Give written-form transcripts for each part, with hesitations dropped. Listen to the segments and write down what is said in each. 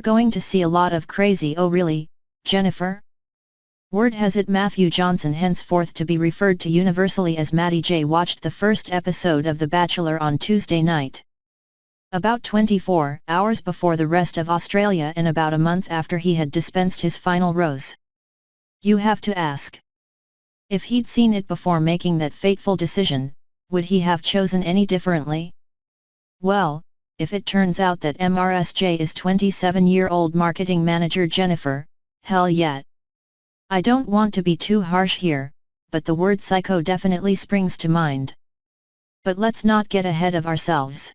Going to see a lot of crazy. Oh really, Jennifer? Word has it Matthew Johnson, henceforth to be referred to universally as Matty J, watched the first episode of The Bachelor on Tuesday night. About 24 hours before the rest of Australia and about a month after he had dispensed his final rose. You have to ask. If he'd seen it before making that fateful decision, would he have chosen any differently? Well, if it turns out that MRSJ is 27-year-old marketing manager Jennifer, hell yeah. I don't want to be too harsh here, but the word psycho definitely springs to mind. But let's not get ahead of ourselves.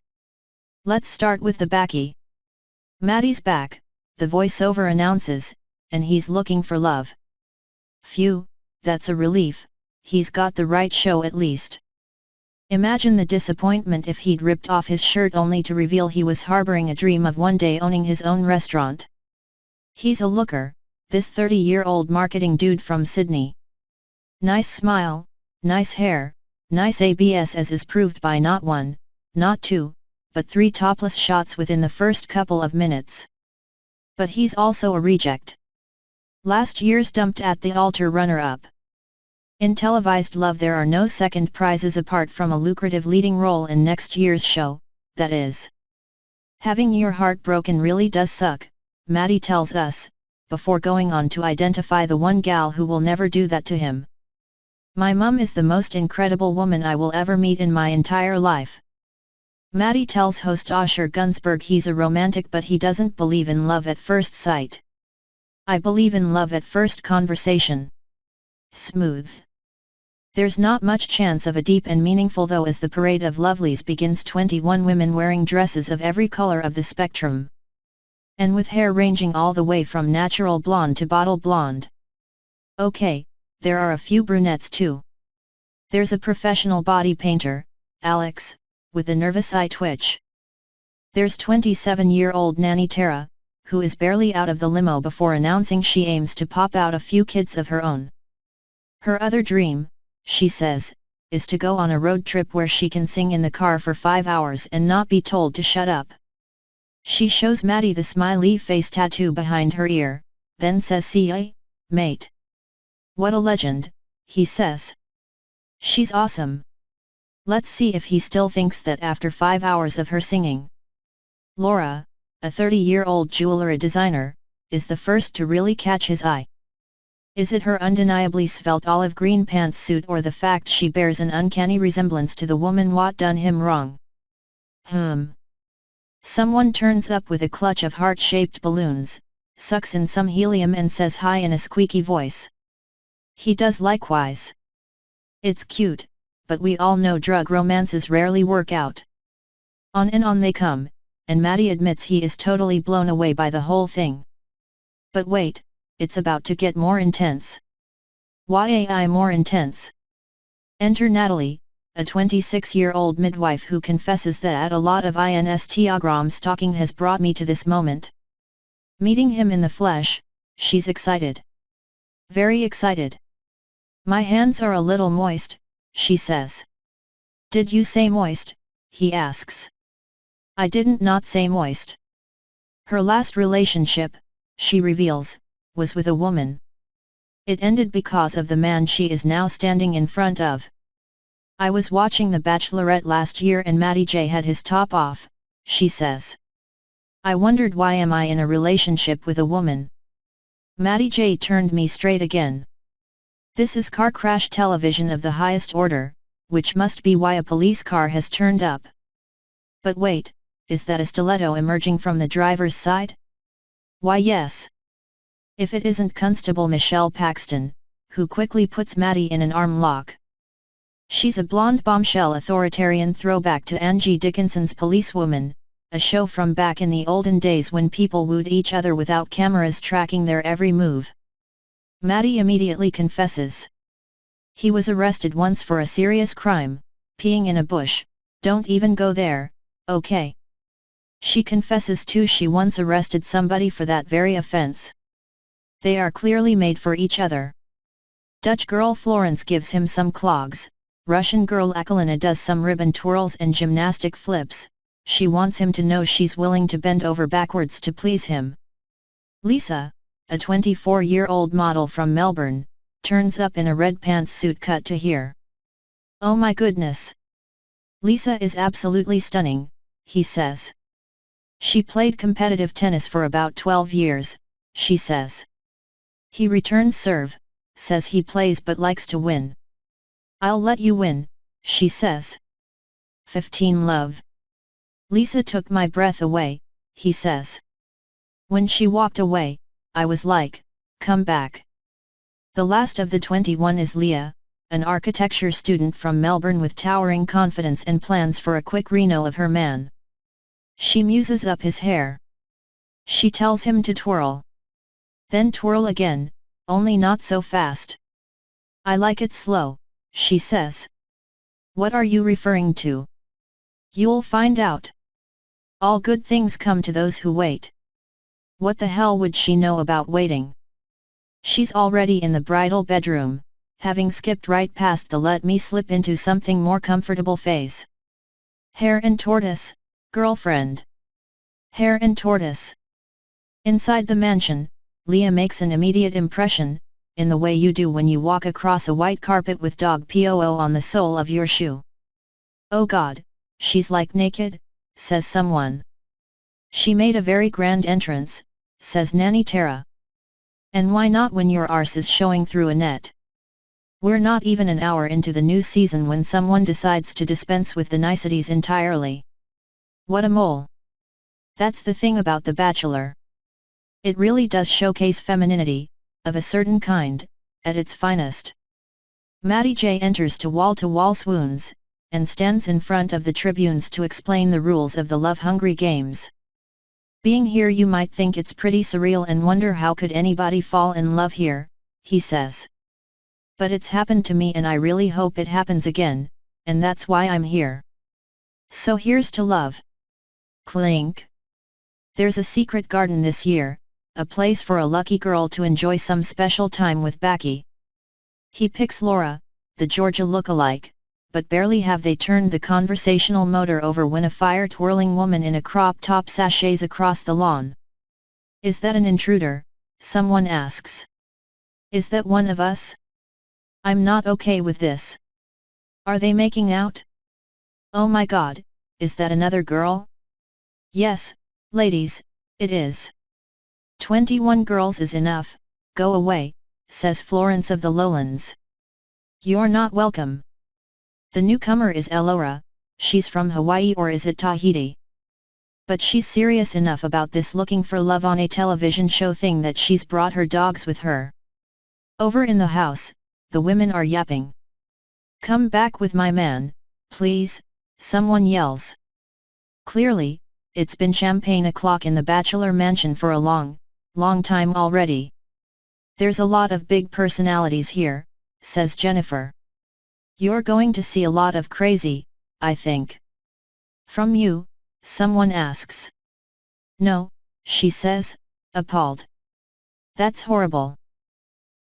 Let's start with the backie. Matty's back, the voiceover announces, and he's looking for love. Phew, that's a relief, he's got the right show at least. Imagine the disappointment if he'd ripped off his shirt only to reveal he was harboring a dream of one day owning his own restaurant. He's a looker, this 30-year-old marketing dude from Sydney. Nice smile, nice hair, nice abs, as is proved by not one, not two, but 3 topless shots within the first couple of minutes. But he's also a reject. Last year's dumped at the altar runner-up. In televised love there are no second prizes apart from a lucrative leading role in next year's show, that is. Having your heart broken really does suck, Matty tells us, before going on to identify the one gal who will never do that to him. My mum is the most incredible woman I will ever meet in my entire life. Matty tells host Osher Gunsberg he's a romantic but he doesn't believe in love at first sight. I believe in love at first conversation. Smooth. There's not much chance of a deep and meaningful though as the parade of lovelies begins, 21 women wearing dresses of every color of the spectrum. And with hair ranging all the way from natural blonde to bottle blonde. Okay, there are a few brunettes too. There's a professional body painter, Alex, with a nervous eye twitch. There's 27-year-old nanny Tara, who is barely out of the limo before announcing she aims to pop out a few kids of her own. Her other dream, she says, is to go on a road trip where she can sing in the car for 5 hours and not be told to shut up. She shows Matty the smiley face tattoo behind her ear, then says, "See ya, mate." What a legend, he says. She's awesome. Let's see if he still thinks that after 5 hours of her singing. Laura, a 30-year-old jewelry designer, is the first to really catch his eye. Is it her undeniably svelte olive green pantsuit or the fact she bears an uncanny resemblance to the woman what done him wrong? Someone turns up with a clutch of heart-shaped balloons, sucks in some helium and says hi in a squeaky voice. He does likewise. It's cute, but we all know drug romances rarely work out. On and on they come, and Matty admits he is totally blown away by the whole thing. But wait, it's about to get more intense. Why more intense? Enter Natalie, a 26-year-old midwife who confesses that a lot of Instagram stalking has brought me to this moment. Meeting him in the flesh, she's excited. Very excited. My hands are a little moist, she says. Did you say moist? He asks. I didn't not say moist. Her last relationship, she reveals, was with a woman. It ended because of the man she is now standing in front of. I was watching The Bachelorette last year and Matty J had his top off, she says. I wondered why am I in a relationship with a woman. Matty J turned me straight again. This is car crash television of the highest order, which must be why a police car has turned up. But wait, is that a stiletto emerging from the driver's side? Why yes. If it isn't Constable Michelle Paxton, who quickly puts Matty in an arm lock. She's a blonde bombshell authoritarian throwback to Angie Dickinson's Policewoman, a show from back in the olden days when people wooed each other without cameras tracking their every move. Matty immediately confesses. He was arrested once for a serious crime, peeing in a bush. Don't even go there, okay? She confesses too she once arrested somebody for that very offense. They are clearly made for each other. Dutch girl Florence gives him some clogs, Russian girl Akalina does some ribbon twirls and gymnastic flips. She wants him to know she's willing to bend over backwards to please him. Lisa, a 24-year-old model from Melbourne, turns up in a red pantsuit cut to here. "Oh my goodness! Lisa is absolutely stunning," he says. "She played competitive tennis for about 12 years, she says." He returns serve, says he plays but likes to win. "I'll let you win," she says. 15 Love. "Lisa took my breath away," he says. "When she walked away, I was like, come back." The last of the 21 is Leah, an architecture student from Melbourne with towering confidence and plans for a quick reno of her man. She muses up his hair. She tells him to twirl. Then twirl again, only not so fast. "I like it slow," she says. "What are you referring to?" "You'll find out. All good things come to those who wait." What the hell would she know about waiting? She's already in the bridal bedroom, having skipped right past the let me slip into something more comfortable phase. Hare and tortoise, girlfriend. Hare and tortoise. Inside the mansion, Leah makes an immediate impression, in the way you do when you walk across a white carpet with dog poo on the sole of your shoe. "Oh God, she's like naked," says someone. "She made a very grand entrance," says Nanny Tara. "And why not when your arse is showing through a net?" We're not even an hour into the new season when someone decides to dispense with the niceties entirely. What a mole! That's the thing about The Bachelor. It really does showcase femininity, of a certain kind, at its finest. Maddie J enters to wall swoons, and stands in front of the tribunes to explain the rules of the love-hungry games. "Being here you might think it's pretty surreal and wonder how could anybody fall in love here," he says. "But it's happened to me and I really hope it happens again, and that's why I'm here. So here's to love." Clink. There's a secret garden this year, a place for a lucky girl to enjoy some special time with Backy. He picks Laura, the Georgia lookalike, but barely have they turned the conversational motor over when a fire-twirling woman in a crop top sashays across the lawn. "Is that an intruder?" someone asks. "Is that one of us? I'm not okay with this. Are they making out? Oh my God, is that another girl?" "Yes, ladies, it is." 21 girls is enough, go away, says Florence of the Lowlands. "You're not welcome." The newcomer is Elora, she's from Hawaii or is it Tahiti? But she's serious enough about this looking for love on a television show thing that she's brought her dogs with her. Over in the house, the women are yapping. "Come back with my man, please," someone yells. Clearly, it's been champagne o'clock in the Bachelor mansion for a long time already. "There's a lot of big personalities here," says Jennifer. "You're going to see a lot of crazy, I think." "From you?" someone asks. "No," she says, appalled. "That's horrible."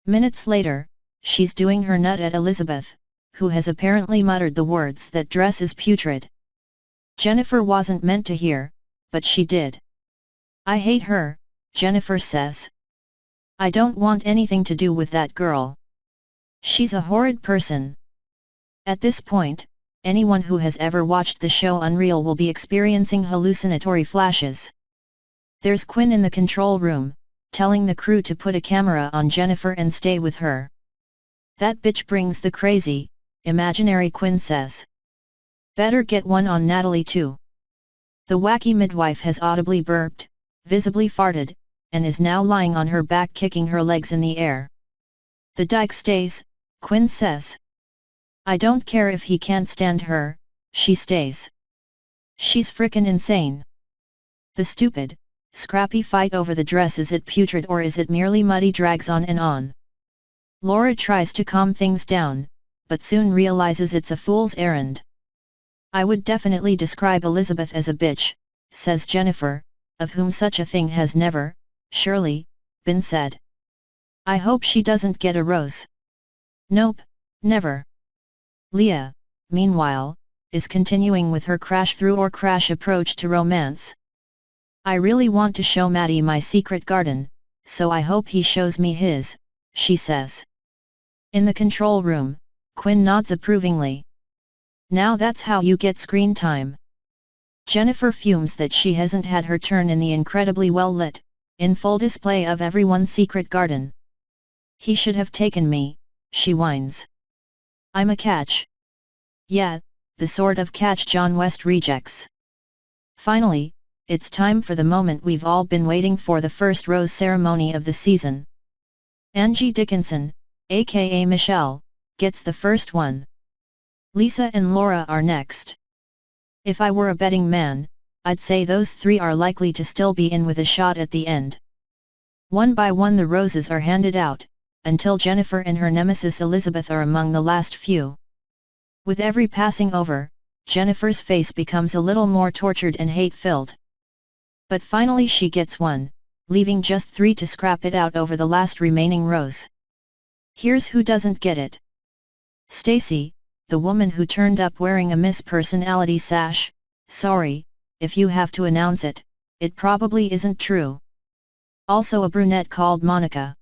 Minutes later, she's doing her nut at Elizabeth, who has apparently muttered the words that dress is putrid. Jennifer wasn't meant to hear, but she did. "I hate her," Jennifer says. "I don't want anything to do with that girl. She's a horrid person." At this point, anyone who has ever watched the show Unreal will be experiencing hallucinatory flashes. There's Quinn in the control room, telling the crew to put a camera on Jennifer and stay with her. "That bitch brings the crazy," imaginary Quinn says. "Better get one on Natalie too." The wacky midwife has audibly burped, visibly farted, and is now lying on her back kicking her legs in the air. "The dyke stays," Quinn says. "I don't care if he can't stand her, she stays. She's frickin' insane." The stupid, scrappy fight over the dress, is it putrid or is it merely muddy, drags on and on. Laura tries to calm things down, but soon realizes it's a fool's errand. "I would definitely describe Elizabeth as a bitch," says Jennifer, of whom such a thing has never, surely, been said. "I hope she doesn't get a rose." "Nope, never." Leah, meanwhile, is continuing with her crash through or crash approach to romance. "I really want to show Maddie my secret garden," so I hope he shows me his, she says. In the control room, Quinn nods approvingly. Now that's how you get screen time. Jennifer fumes that she hasn't had her turn in the incredibly well-lit, in full display of everyone's secret garden. He should have taken me, she whines. I'm a catch. Yeah, the sort of catch John West rejects. Finally, it's time for the moment we've all been waiting for, the first rose ceremony of the season. Angie Dickinson, aka Michelle, gets the first one. Lisa and Laura are next. If I were a betting man, I'd say those three are likely to still be in with a shot at the end. One by one the roses are handed out, until Jennifer and her nemesis Elizabeth are among the last few. With every passing over, Jennifer's face becomes a little more tortured and hate-filled. But finally she gets one, leaving just 3 to scrap it out over the last remaining rose. Here's who doesn't get it. Stacy, the woman who turned up wearing a Miss Personality sash. Sorry, if you have to announce it, it probably isn't true. Also a brunette called Monica.